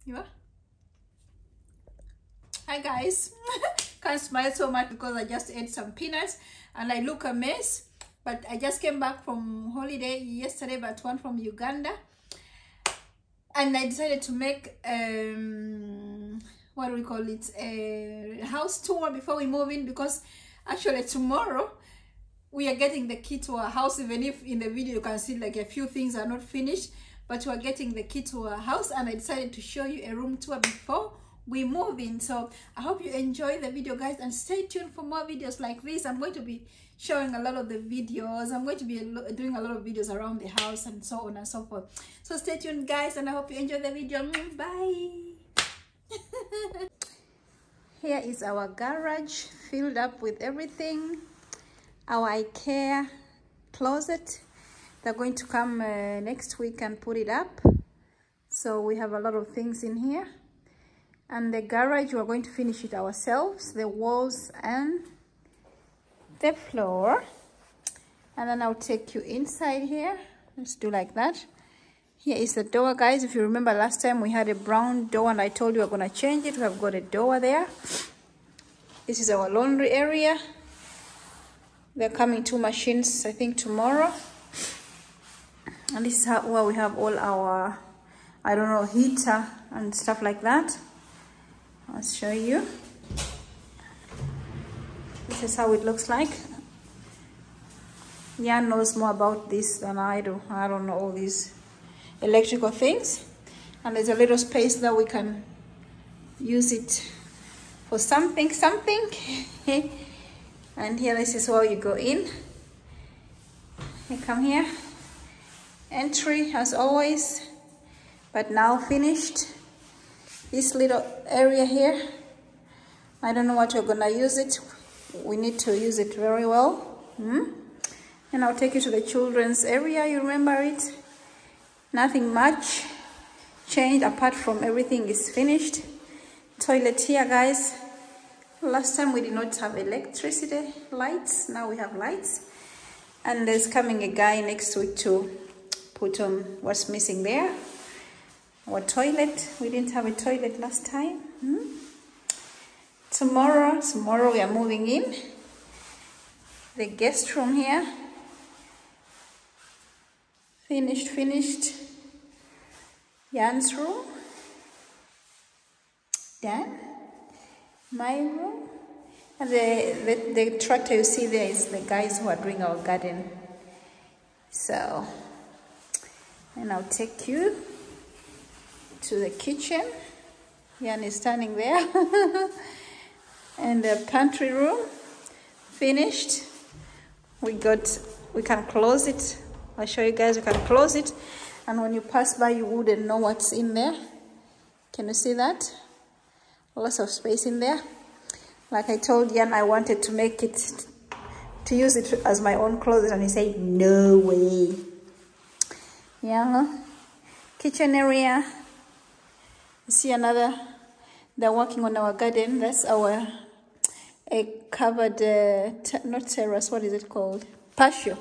You are? Hi guys. Can't smile so much because I just ate some peanuts and I look a mess. But I just came back from holiday yesterday, but one from Uganda. And I decided to make what do we call it, a house tour before we move in, because actually tomorrow we are getting the key to our house. Even if in the video you can see like a few things are not finished, but we are getting the key to our house, and I decided to show you a room tour before we move in. So I hope you enjoy the video, guys, and stay tuned for more videos like this. I'm going to be showing a lot of the videos. I'm going to be doing a lot of videos around the house and so on and so forth. So stay tuned, guys, and I hope you enjoy the video. Bye. Here is our garage filled up with everything. Our IKEA closet. They're going to come next week and put it up. So we have a lot of things in here. And the garage, we're going to finish it ourselves, the walls and the floor. And then I'll take you inside here. Let's do like that. Here is the door, guys. If you remember last time we had a brown door and I told you we're going to change it. We have got a door there. This is our laundry area. They're coming 2 machines, I think, tomorrow. And this is where we have all our, I don't know, heater and stuff like that. I'll show you. This is how it looks like. Jan knows more about this than I do. I don't know all these electrical things. And there's a little space that we can use it for something. And here, this is where you go in. You come here. Entry as always, but now finished. This little area here, I don't know what we're gonna use it. We need to use it very well. And I'll take you to the children's area. You remember it? Nothing much changed apart from everything is finished. Toilet here, guys. Last time we did not have electricity lights. Now we have lights. And there's coming a guy next week to put on what's missing there. Our toilet, we didn't have a toilet last time. Tomorrow we are moving in. The guest room here. Finished. Jan's room. Then my room. And the tractor you see there is the guys who are doing our garden. So, and I'll take you to the kitchen. Jan is standing there. And the pantry room, finished. We can close it. I'll show you guys, you can close it. And when you pass by, you wouldn't know what's in there. Can you see that? Lots of space in there. Like I told Jan, I wanted to make it, to use it as my own closet, and he said, no way. Yeah. Kitchen area. You see another, they're working on our garden. That's our covered, not terrace, what is it called? Patio.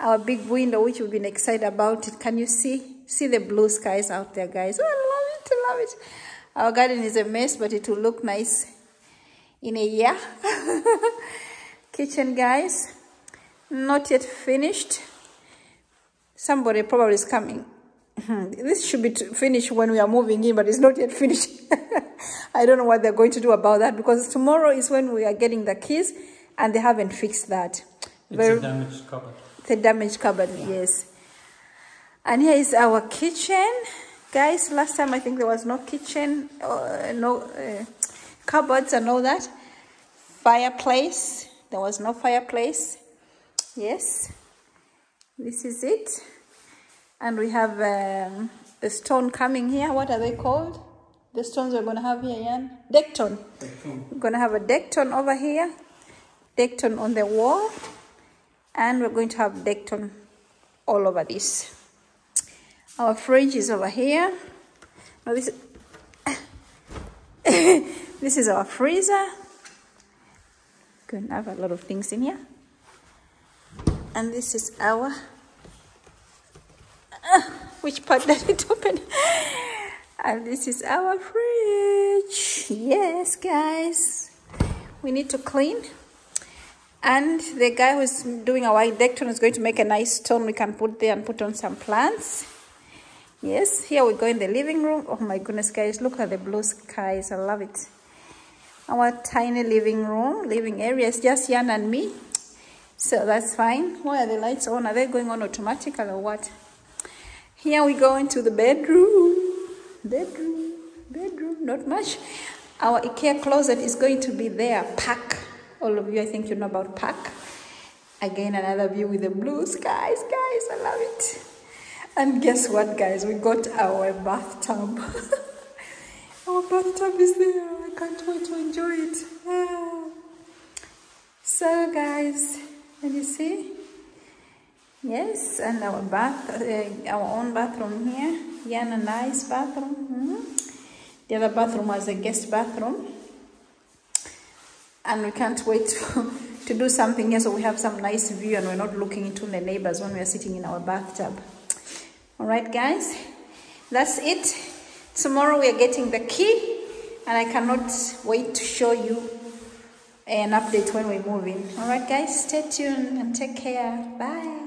Our big window, which we've been excited about it. Can you see the blue skies out there, guys? Oh, I love it. Our garden is a mess, but it will look nice in a year. Kitchen, guys, not yet finished. Somebody probably is coming. This should be finished when we are moving in, but it's not yet finished. I don't know what they're going to do about that, because tomorrow is when we are getting the keys, and they haven't fixed that. It's a damaged cupboard. The damaged cupboard, yeah. Yes. And here is our kitchen. Guys, last time I think there was no kitchen, no cupboards and all that. Fireplace. There was no fireplace. Yes. This is it. And we have a stone coming here. What are they called? The stones we're going to have here, Jan? Dekton. We're going to have a dekton over here. Dekton on the wall. And we're going to have dekton all over this. Our fridge is over here. Now this is our freezer. Going to have a lot of things in here. And this is our Which part does it open? And this is our fridge. Yes, guys. We need to clean. And the guy who's doing our Decton is going to make a nice stone we can put there and put on some plants. Yes, here we go in the living room. Oh my goodness, guys, look at the blue skies. I love it. Our tiny living room, living area is just Yan and me. So that's fine. Why are the lights on? Are they going on automatically or what? Here we go into the bedroom. Bedroom, not much. Our IKEA closet is going to be there. Pack. All of you, I think you know about Pack. Again, another view with the blue skies, guys. I love it. And guess what, guys? We got our bathtub. Our bathtub is there. I can't wait to enjoy it. So, guys, can you see? Yes, and our our own bathroom here. Yeah, a nice bathroom. The other bathroom was a guest bathroom. And we can't wait to do something here so we have some nice view and we're not looking into the neighbors when we're sitting in our bathtub. All right, guys, that's it. Tomorrow we are getting the key and I cannot wait to show you an update when we move in. All right, guys, stay tuned and take care. Bye.